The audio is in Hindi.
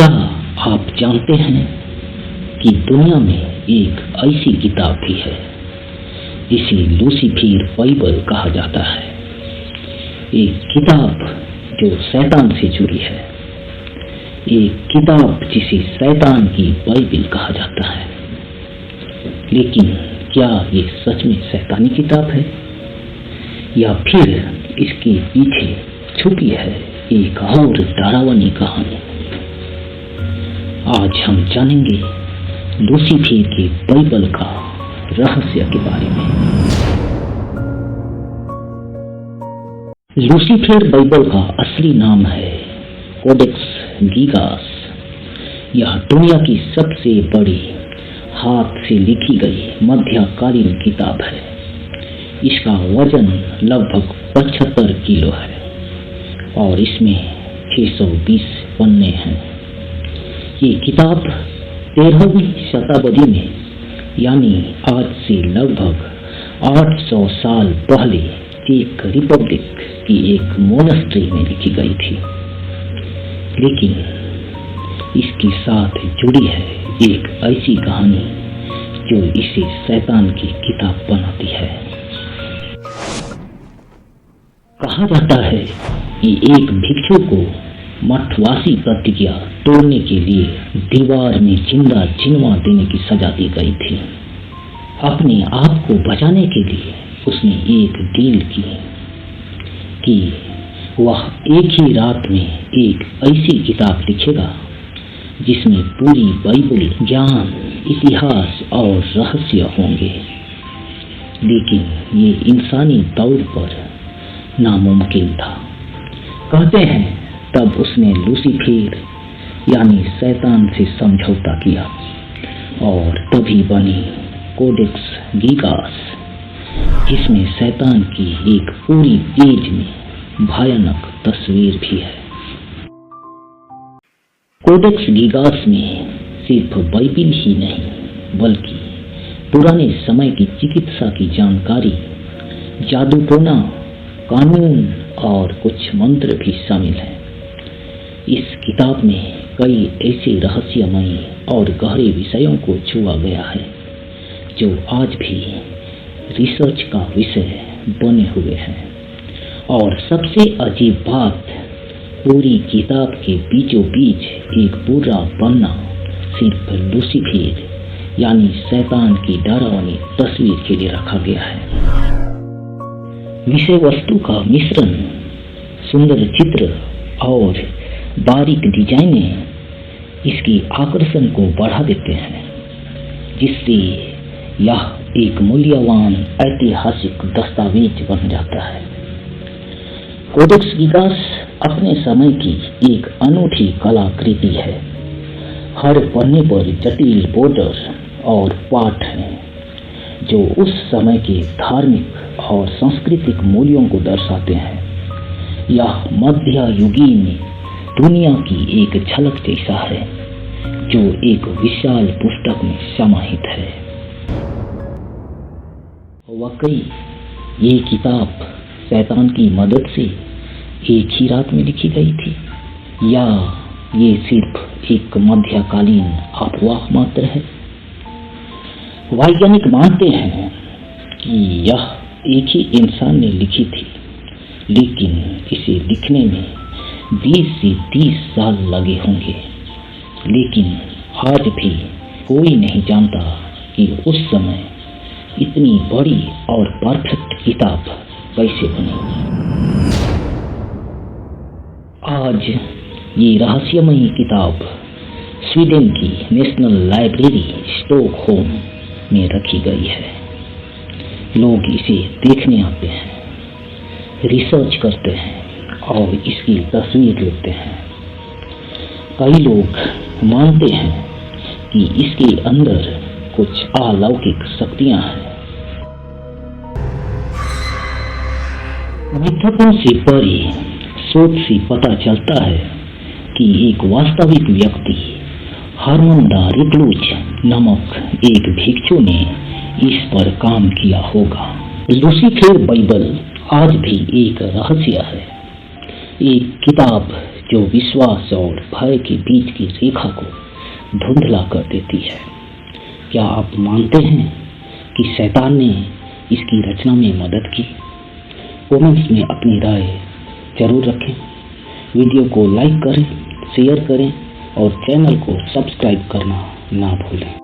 क्या आप जानते हैं कि दुनिया में एक ऐसी किताब भी है जिसे लूसीफर बाइबल कहा जाता है। एक किताब जो शैतान से जुड़ी है, एक किताब जिसे शैतान की बाइबल कहा जाता है। लेकिन क्या ये सच में शैतानी किताब है या फिर इसके पीछे छुपी है एक और डरावनी कहानी? आज हम जानेंगे लूसीफर के बाइबल का रहस्य के बारे में। लूसीफर बाइबल का असली नाम है कोडेक्स गीगास। यह दुनिया की सबसे बड़ी हाथ से लिखी गई मध्यकालीन किताब है। इसका वजन लगभग 75 किलो है और इसमें 620 पन्ने हैं। ये किताब 13वीं शताब्दी में यानी आज से लगभग 800 साल पहले एक रिपब्लिक की एक मोनास्ट्री में लिखी गई थी। लेकिन इसके साथ जुड़ी है एक ऐसी कहानी जो इसे शैतान की किताब बनाती है। कहा जाता है कि एक भिक्षु को मठवासी प्रतिज्ञा तोड़ने के लिए दीवार में जिंदा जिनवा देने की सजा दी गई थी। अपने आप को बचाने के लिए उसने एक डील की कि वह एक ही रात में एक ऐसी किताब लिखेगा जिसमें पूरी बाइबल, ज्ञान, इतिहास और रहस्य होंगे। लेकिन ये इंसानी तौर पर नामुमकिन था। कहते हैं तब उसने लूसीफर यानी शैतान से समझौता किया और तभी बनी कोडेक्स गीगास, जिसमें शैतान की एक पूरी पेज में भयानक तस्वीर भी है। कोडेक्स गीगास में सिर्फ बाइबल ही नहीं बल्कि पुराने समय की चिकित्सा की जानकारी, जादू टोना, कानून और कुछ मंत्र भी शामिल हैं। इस किताब में कई ऐसे रहस्यमयी और गहरे विषयों को छुआ गया है जो आज भी रिसर्च का विषय बने हुए हैं। और सबसे अजीब बात, पूरी किताब के बीचों बीच एक पूरा पन्ना सिर्फ लूसीफर यानी शैतान की डरावनी तस्वीर के लिए रखा गया है। विषय वस्तु का मिश्रण, सुंदर चित्र और बारीक डिजाइनें इसकी आकर्षण को बढ़ा देते हैं, जिससे यह एक मूल्यवान ऐतिहासिक दस्तावेज बन जाता है। कोडेक्स गीगास अपने समय की एक अनूठी कलाकृति है। हर पन्ने पर जटिल बॉर्डर और पाठ हैं जो उस समय के धार्मिक और सांस्कृतिक मूल्यों को दर्शाते हैं। यह मध्ययुगीन दुनिया की एक झलक जैसा है जो एक विशाल पुस्तक में समाहित है। वाकई ये किताब शैतान की मदद से एक ही रात में लिखी गई थी या ये सिर्फ एक मध्यकालीन अफवाह मात्र है? वैज्ञानिक मानते हैं कि यह एक ही इंसान ने लिखी थी, लेकिन इसे लिखने में 20 से 30 साल लगे होंगे। लेकिन आज भी कोई नहीं जानता कि उस समय इतनी बड़ी और परफेक्ट किताब कैसे बनी। आज ये रहस्यमयी किताब स्वीडन की नेशनल लाइब्रेरी स्टॉकहोम में रखी गई है। लोग इसे देखने आते हैं, रिसर्च करते हैं और इसकी तस्वीर लेते हैं। कई लोग मानते हैं कि इसके अंदर कुछ अलौकिक शक्तियां हैं। मिथकों से परे शोध से पता चलता है कि एक वास्तविक व्यक्ति हरमन द रिक्लूज नामक एक भिक्षु ने इस पर काम किया होगा। लूसीफर बाइबल आज भी एक रहस्य है, एक किताब जो विश्वास और भय के बीच की रेखा को धुंधला कर देती है। क्या आप मानते हैं कि शैतान ने इसकी रचना में मदद की? कमेंट्स में अपनी राय जरूर रखें। वीडियो को लाइक करें, शेयर करें और चैनल को सब्सक्राइब करना ना भूलें।